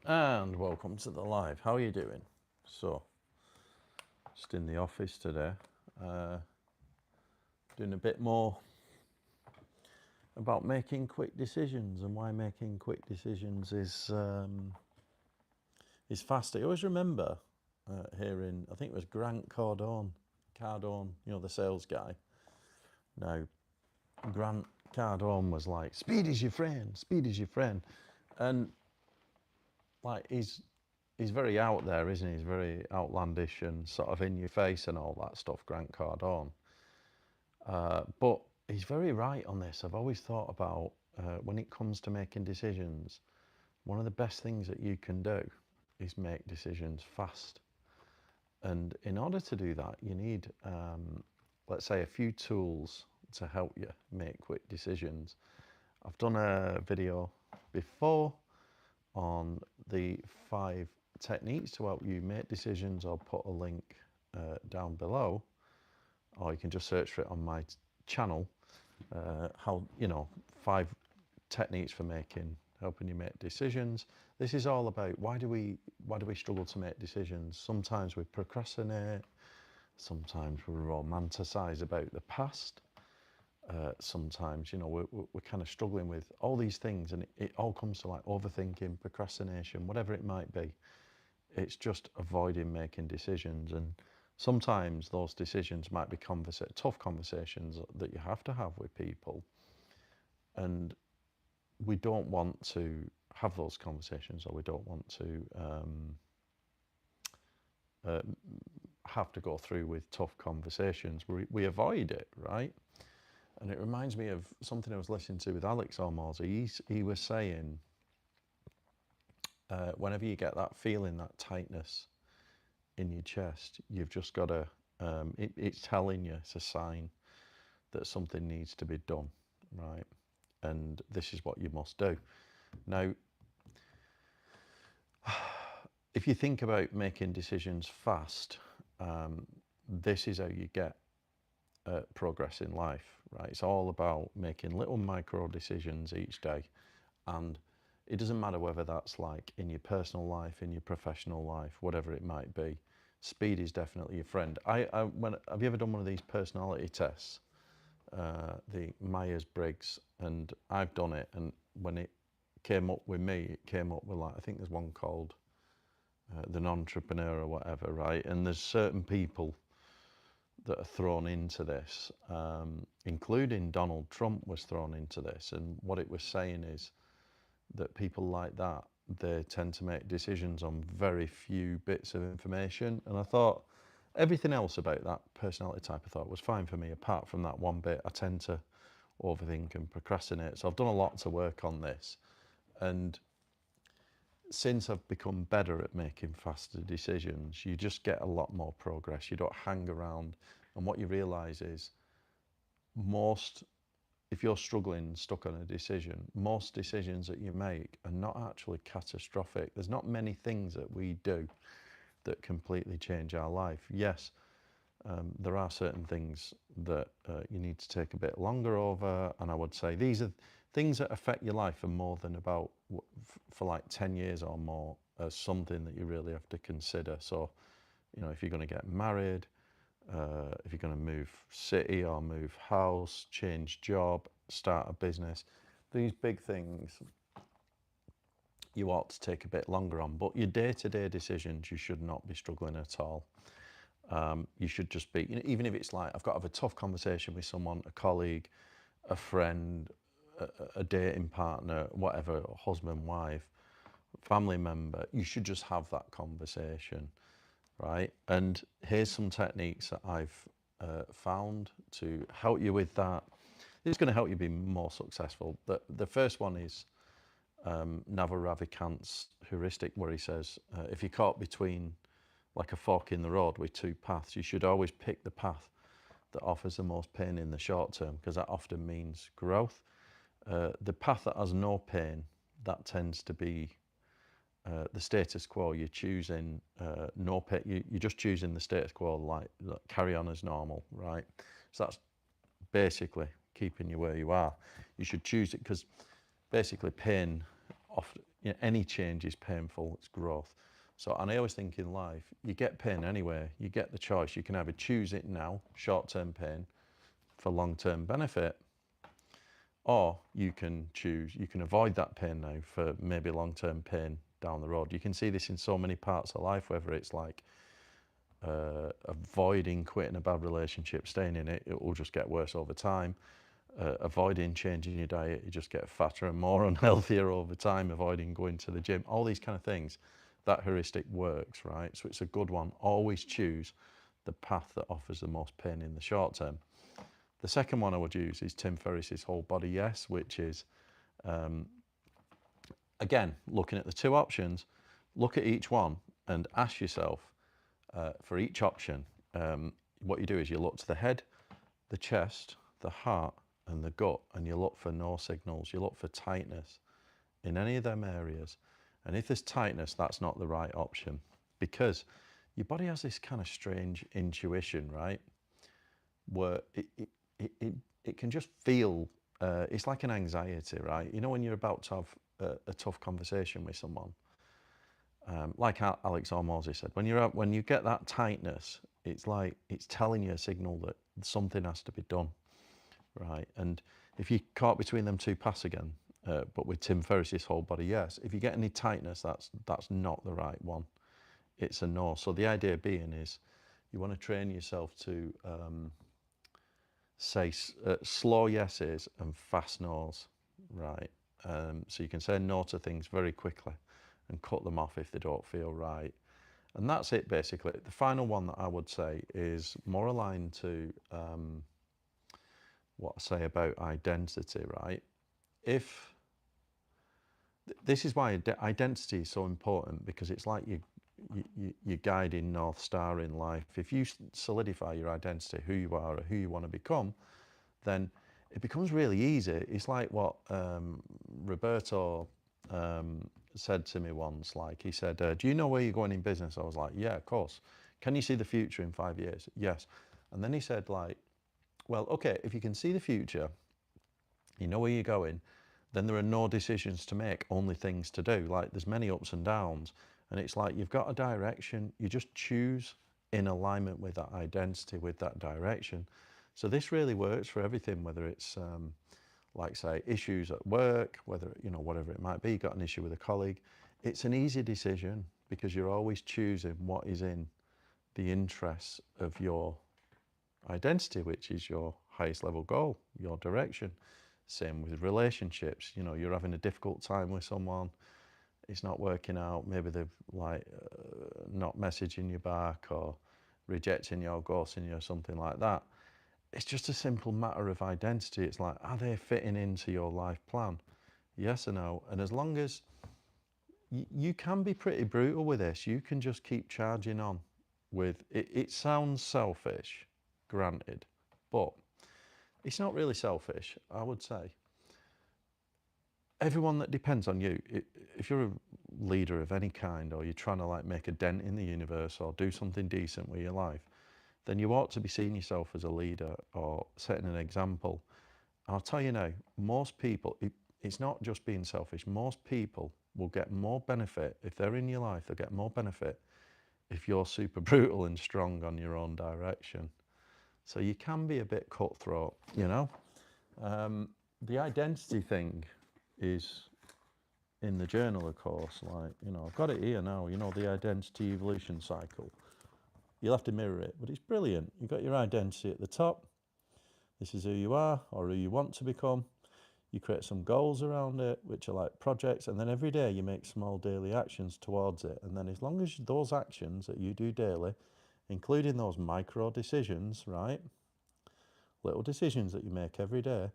And welcome to the live. How are you doing? So, just in the office today, doing a bit more about making quick decisions and why making quick decisions is fast. I always remember hearing, I think it was Grant Cardone, the sales guy. Now, Grant Cardone was like, "Speed is your friend. Speed is your friend," and like he's very out there, isn't he? He's very outlandish and sort of in your face and all that stuff, Grant Cardone. But he's very right on this. I've always thought about when it comes to making decisions, one of the best things that you can do is make decisions fast. And in order to do that, you need, let's say, a few tools to help you make quick decisions. I've done a video before on the 5 techniques to help you make decisions. I'll put a link down below, or you can just search for it on my channel. 5 techniques for helping you make decisions. This is all about why do we struggle to make decisions. Sometimes we procrastinate, sometimes we romanticize about the past. Sometimes, we're kind of struggling with all these things, and it all comes to like overthinking, procrastination, whatever it might be. It's just avoiding making decisions, and sometimes those decisions might be tough conversations that you have to have with people, and we don't want to have those conversations, or we don't want to have to go through with tough conversations. We avoid it, right? And it reminds me of something I was listening to with Alex Hormozy. He was saying, whenever you get that feeling, that tightness in your chest, you've just got to, it's telling you, it's a sign that something needs to be done, right? And this is what you must do. Now, if you think about making decisions fast, this is how you get progress in life, right? It's all about making little micro decisions each day, and it doesn't matter whether that's like in your personal life, in your professional life, whatever it might be. Speed is definitely your friend. Have you ever done one of these personality tests, the Myers-Briggs? And I've done it, and when it came up with me, it came up with, like, I think there's one called the non-entrepreneur or whatever, right? And there's certain people that are thrown into this, including Donald Trump was thrown into this. And what it was saying is that people like that, they tend to make decisions on very few bits of information. And I thought everything else about that personality type I thought was fine for me, apart from that one bit. I tend to overthink and procrastinate. So I've done a lot to work on this. And since I've become better at making faster decisions, you just get a lot more progress. You don't hang around. And what you realize is if you're stuck on a decision, most decisions that you make are not actually catastrophic. There's not many things that we do that completely change our life. Yes, there are certain things that you need to take a bit longer over, and I would say these are things that affect your life for more than about, for like 10 years or more, as something that you really have to consider. So, if you're going to get married, if you're going to move city or move house, change job, start a business, these big things you ought to take a bit longer on. But your day-to-day decisions, you should not be struggling at all. You should just be, even if it's like, I've got to have a tough conversation with someone, a colleague, a friend, a dating partner, whatever, husband, wife, family member, you should just have that conversation, right? And here's some techniques that I've found to help you with that. It's going to help you be more successful. The first one is Naval Ravikant's heuristic, where he says, if you're caught between like a fork in the road with 2 paths, you should always pick the path that offers the most pain in the short term, because that often means growth. The path that has no pain, that tends to be the status quo. You're choosing no pain. You're just choosing the status quo, like carry on as normal, right? So that's basically keeping you where you are. You should choose it because basically pain often, any change is painful, it's growth. So, and I always think in life, you get pain anyway, you get the choice. You can either choose it now, short-term pain, for long-term benefit, or you can choose, you can avoid that pain now for maybe long-term pain down the road. You can see this in so many parts of life, whether it's like avoiding quitting a bad relationship, staying in it, it will just get worse over time. Avoiding changing your diet, you just get fatter and more unhealthier over time. Avoiding going to the gym, all these kind of things. That heuristic works, right? So it's a good one. Always choose the path that offers the most pain in the short term. The second one I would use is Tim Ferriss's Whole Body Yes, which is, again, looking at the two options, look at each one and ask yourself for each option, what you do is you look to the head, the chest, the heart, and the gut, and you look for no signals. You look for tightness in any of them areas. And if there's tightness, that's not the right option, because your body has this kind of strange intuition, right? Where it can just feel, it's like an anxiety, right? You know, when you're about to have a tough conversation with someone, like Alex Hormozy said, when you get that tightness, it's like it's telling you a signal that something has to be done, right? And if you're caught between them two paths again, but with Tim Ferriss's Whole Body Yes, if you get any tightness, that's not the right one. It's a no. So the idea being is you want to train yourself to say slow yeses and fast nos, right? So you can say no to things very quickly and cut them off if they don't feel right. And that's it, basically. The final one that I would say is more aligned to what I say about identity, right? This is why identity is so important, because it's like your guiding North Star in life. If you solidify your identity, who you are or who you want to become, then it becomes really easy. It's like what Roberto said to me once. Like, he said, do you know where you're going in business? I was like, yeah, of course. Can you see the future in 5 years? Yes. And then he said, like, well, okay, if you can see the future, you know where you're going, then there are no decisions to make, only things to do. Like, there's many ups and downs, and it's like you've got a direction, you just choose in alignment with that identity, with that direction. So this really works for everything, whether it's like, say, issues at work, whether, you know, whatever it might be, you got an issue with a colleague. It's an easy decision because you're always choosing what is in the interests of your identity, which is your highest level goal, your direction. Same with relationships. You know, you're having a difficult time with someone, it's not working out, maybe they've like not messaging you back or rejecting you or ghosting you or something like that. It's just a simple matter of identity. It's like, are they fitting into your life plan? Yes or no? And as long as you can be pretty brutal with this, you can just keep charging on with it. It sounds selfish, granted, but it's not really selfish, I would say. Everyone that depends on you, if you're a leader of any kind, or you're trying to like make a dent in the universe or do something decent with your life, then you ought to be seeing yourself as a leader or setting an example. I'll tell you now, most people, it's not just being selfish, most people will get more benefit if they're in your life. They'll get more benefit if you're super brutal and strong on your own direction. So you can be a bit cutthroat, you know. The identity thing is in the journal, of course. Like, you know, I've got it here now, you know, the identity evolution cycle. You'll have to mirror it, but it's brilliant. You've got your identity at the top. This is who you are or who you want to become. You create some goals around it, which are like projects, and then every day you make small daily actions towards it. And then as long as those actions that you do daily, including those micro decisions, right? Little decisions that you make every day,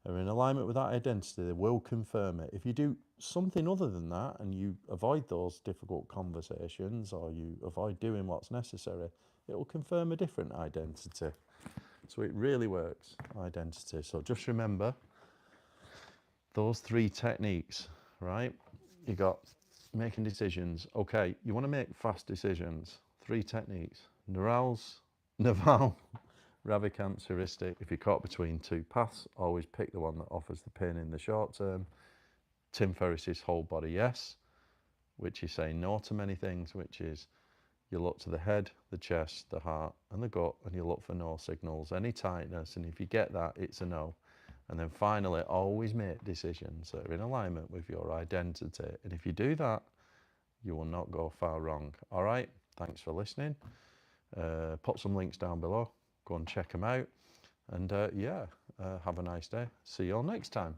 are in alignment with that identity, they will confirm it. If you do something other than that and you avoid those difficult conversations or you avoid doing what's necessary, it will confirm a different identity. So it really works, identity. So just remember those 3 techniques, right? You got making decisions. Okay, you want to make fast decisions. 3 techniques. Naval Ravikant's heuristic. If you're caught between 2 paths, always pick the one that offers the pain in the short term. Tim Ferriss's Whole Body Yes. which is saying no to many things, which is you look to the head, the chest, the heart, and the gut, and you look for no signals, any tightness, and if you get that, it's a no. And then finally, always make decisions that are in alignment with your identity. And if you do that, you will not go far wrong. All right, thanks for listening. Put some links down below. Go and check them out. And yeah, have a nice day. See you all next time.